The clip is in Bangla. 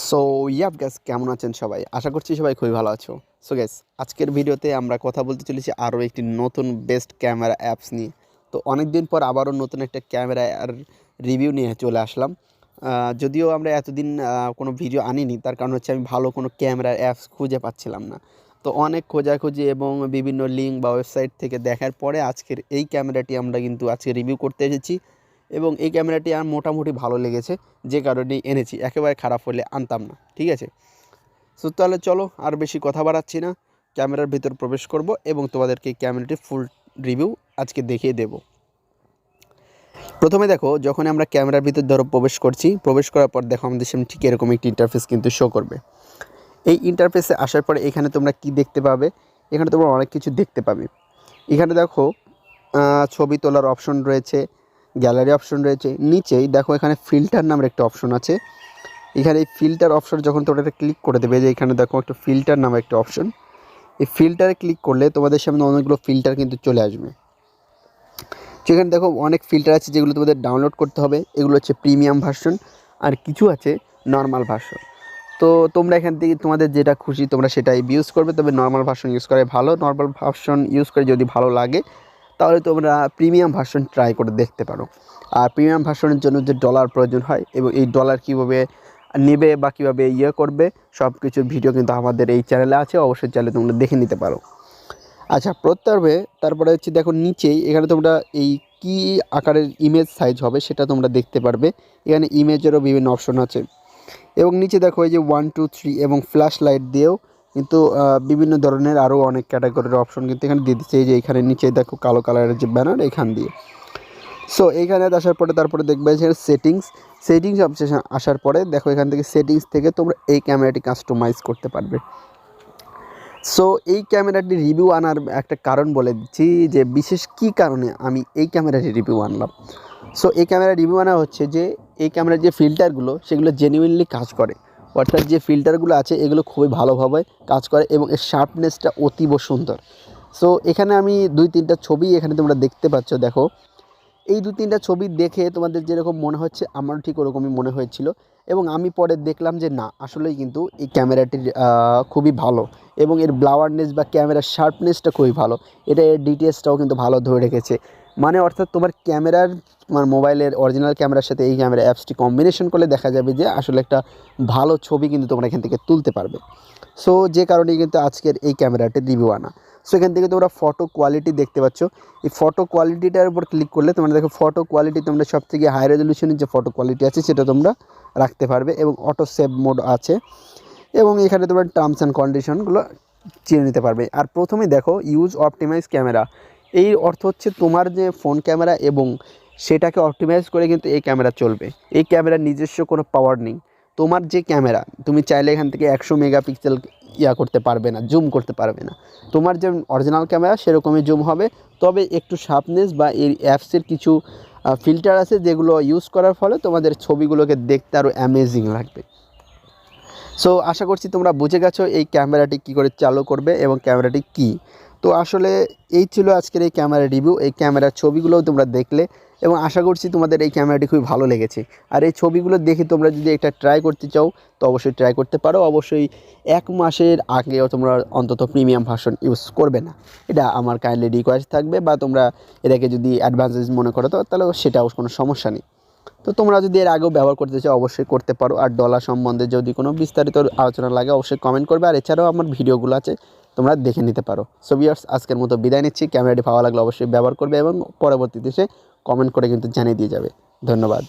সো গাইস কেমন আছেন সবাই? আশা করছি সবাই খুবই ভালো আছো। সো গাইস আজকের ভিডিওতে আমরা কথা বলতে চলেছি আরও একটি নতুন বেস্ট ক্যামেরা অ্যাপস নিয়ে। তো অনেক দিন পর আবারও নতুন একটা ক্যামেরা আর রিভিউ নিয়ে চলে আসলাম। যদিও আমরা এতদিন কোনো ভিডিও আনিনি, তার কারণ হচ্ছে আমি ভালো কোনো ক্যামেরা অ্যাপস খুঁজে পাচ্ছিলাম না। তো অনেক খোঁজাখুঁজি এবং বিভিন্ন লিঙ্ক বা ওয়েবসাইট থেকে দেখার পরে আজকের এই ক্যামেরাটি আমরা কিন্তু আজকে রিভিউ করতে এসেছি এবং এই ক্যামেরাটি আমার মোটামুটি ভালো লেগেছে, যে কারণেই এনেছি। একেবারে খারাপ হলে আনতাম না, ঠিক আছে? সো তাহলে চলো আর বেশি কথা বাড়াচ্ছি না, ক্যামেরার ভিতর প্রবেশ করব এবং তোমাদেরকে এই ক্যামেরাটির ফুল রিভিউ আজকে দেখিয়ে দেব। প্রথমে দেখো, যখন আমরা ক্যামেরার ভিতর প্রবেশ করছি, প্রবেশ করার পর দেখো আমাদের সামনে ঠিক এরকম একটি ইন্টারফেস কিন্তু শো করবে। এই ইন্টারফেসে আসার পরে এখানে তোমরা কি দেখতে পাবে? এখানে তোমরা অনেক কিছু দেখতে পাবে। এখানে দেখো ছবি তোলার অপশন রয়েছে, গ্যালারি অপশন রয়েছে, নিচেই দেখো এখানে ফিল্টার নামের একটা অপশন আছে। এখানে এই ফিল্টার অপশন যখন তোমরা এটা ক্লিক করে দেবে, যে এখানে দেখো একটা ফিল্টার নামে একটা অপশন, এই ফিল্টারে ক্লিক করলে তোমাদের সামনে অনেকগুলো ফিল্টার কিন্তু চলে আসবে। সেখানে দেখো অনেক ফিল্টার আছে যেগুলো তোমাদের ডাউনলোড করতে হবে। এগুলো হচ্ছে প্রিমিয়াম ভার্সন, আর কিছু আছে নর্মাল ভার্সন। তো তোমরা এখান থেকে তোমাদের যেটা খুশি তোমরা সেটাই ইউজ করবে, তবে নর্মাল ভার্সন ইউজ করাই ভালো। নর্মাল ভার্সন ইউজ করে যদি ভালো লাগে তাহলে তোমরা প্রিমিয়াম ভার্সন ট্রাই করে দেখতে পারো। আর প্রিমিয়াম ভার্সনের জন্য যে ডলার প্রয়োজন হয় এবং এই ডলার কীভাবে নেবে বা কীভাবে করবে সব কিছুর ভিডিও কিন্তু আমাদের এই চ্যানেলে আছে, অবশ্যই চ্যানেলে তোমরা দেখে নিতে পারো। আচ্ছা, তারপরে হচ্ছে দেখো নিচেই এখানে তোমরা এই কী আকারের ইমেজ সাইজ হবে সেটা তোমরা দেখতে পারবে। এখানে ইমেজেরও বিভিন্ন অপশন আছে এবং নিচে দেখো এই যে 1 2 3 এবং ফ্ল্যাশ লাইট দিয়েও কিন্তু বিভিন্ন ধরনের আরও অনেক ক্যাটাগরির অপশন কিন্তু এখানে দিয়ে দিচ্ছে। এই যে এখানে নিচে দেখো কালো কালারের যে ব্যানার এখান দিয়ে। সো এইখানে আসার পরে তারপরে দেখবে এখানে সেটিংস অপশন আসার পরে দেখো এখান থেকে সেটিংস থেকে তোমরা এই ক্যামেরাটি কাস্টমাইজ করতে পারবে। সো এই ক্যামেরাটি রিভিউ আনার একটা কারণ বলে দিচ্ছি, যে বিশেষ কী কারণে আমি এই ক্যামেরাটি রিভিউ আনলাম। সো এই ক্যামেরা রিভিউ আনা হচ্ছে যে এই ক্যামেরার যে ফিল্টারগুলো সেগুলো জেনুইনলি কাজ করে, অর্থাৎ যে ফিল্টারগুলো আছে এগুলো খুবই ভালোভাবে কাজ করে এবং এর শার্পনেসটা অতীব সুন্দর। সো এখানে আমি 2-3টা ছবি এখানে তোমরা দেখতে পাচ্ছ। দেখো এই 2-3টা ছবি দেখে তোমাদের যেরকম মনে হচ্ছে আমারও ঠিক ওরকমই মনে হয়েছিল এবং আমি পরে দেখলাম যে না, আসলেই কিন্তু এই ক্যামেরাটির খুবই ভালো এবং এর ব্লাওয়ারনেস বা ক্যামেরার শার্পনেসটা খুবই ভালো। এটা এর ডিটেলসটাও কিন্তু ভালো ধরে রেখেছে। মানে অর্থাৎ তোমার মোবাইলের অরিজিনাল ক্যামেরার সাথে এই ক্যামেরা অ্যাপসটি কম্বিনেশন করলে দেখা যাবে যে আসলে একটা ভালো ছবি কিন্তু তোমরা এখান থেকে তুলতে পারবে। সো যে কারণেই কিন্তু আজকের এই ক্যামেরাটির রিভিউ আনা। সো এখান থেকে তোমরা ফটো কোয়ালিটি দেখতে পাচ্ছ। এই ফটো কোয়ালিটিটার উপর ক্লিক করলে তোমরা দেখো ফটো কোয়ালিটি তোমরা সবথেকে হাই রেজলিউশনের যে ফটো কোয়ালিটি আছে সেটা তোমরা রাখতে পারবে এবং অটো সেভ মোড আছে এবং এখানে তোমরা টার্মস অ্যান্ড কন্ডিশনগুলো চিনে নিতে পারবে। আর প্রথমেই দেখো ইউজ অপটিমাইজ ক্যামেরা, এই অর্থ হচ্ছে তোমার যে ফোন ক্যামেরা এবং সেটাকে অপটিমাইজ করে কিন্তু এই ক্যামেরা চলবে। এই ক্যামেরার নিজস্ব কোনো পাওয়ার নেই। তোমার যে ক্যামেরা তুমি চাইলে এখান থেকে 100 মেগাপিক্সেল করতে পারবে না, জুম করতে পারবে না। তোমার যে অরিজিনাল ক্যামেরা সেরকমই জুম হবে, তবে একটু শার্পনেস বা এই অ্যাপসের কিছু ফিল্টার আছে যেগুলো ইউজ করার ফলে তোমাদের ছবিগুলোকে দেখতে আরও অ্যামেজিং লাগবে। সো আশা করছি তোমরা বুঝে গেছো এই ক্যামেরাটি কী করে চালু করবে এবং ক্যামেরাটি কী। তো আসলে এই ছিল আজকের এই ক্যামেরা রিভিউ। এই ক্যামেরার ছবিগুলোও তোমরা দেখলে এবং আশা করছি তোমাদের এই ক্যামেরাটি খুবই ভালো লেগেছে। আর এই ছবিগুলো দেখে তোমরা যদি এটা ট্রাই করতে চাও তো অবশ্যই ট্রাই করতে পারো। অবশ্যই 1 মাসের আগেও তোমরা অন্তত প্রিমিয়াম ভার্সন ইউজ করবে না, এটা আমার কাইন্ডলি রিকোয়েস্ট থাকবে। বা তোমরা এটাকে যদি অ্যাডভান্টেজ মনে করো তো তাহলে সেটাও কোনো সমস্যা নেই। তো তোমরা যদি এর আগেও ব্যবহার করতে চাও অবশ্যই করতে পারো। আর ডলার সম্বন্ধে যদি কোনো বিস্তারিত আলোচনা লাগে অবশ্যই কমেন্ট করবে। আর এছাড়াও আমার ভিডিওগুলো আছে, তোমরা দেখে নিতে পারো। সো ভিউয়ার্স, আজকের মতো বিদায় নিচ্ছি। ক্যামেরাটি ভালো লাগলে অবশ্যই ব্যবহার করবে এবং পরবর্তীতে সে কমেন্ট করে কিন্তু জানিয়ে দিয়ে যাবে। ধন্যবাদ।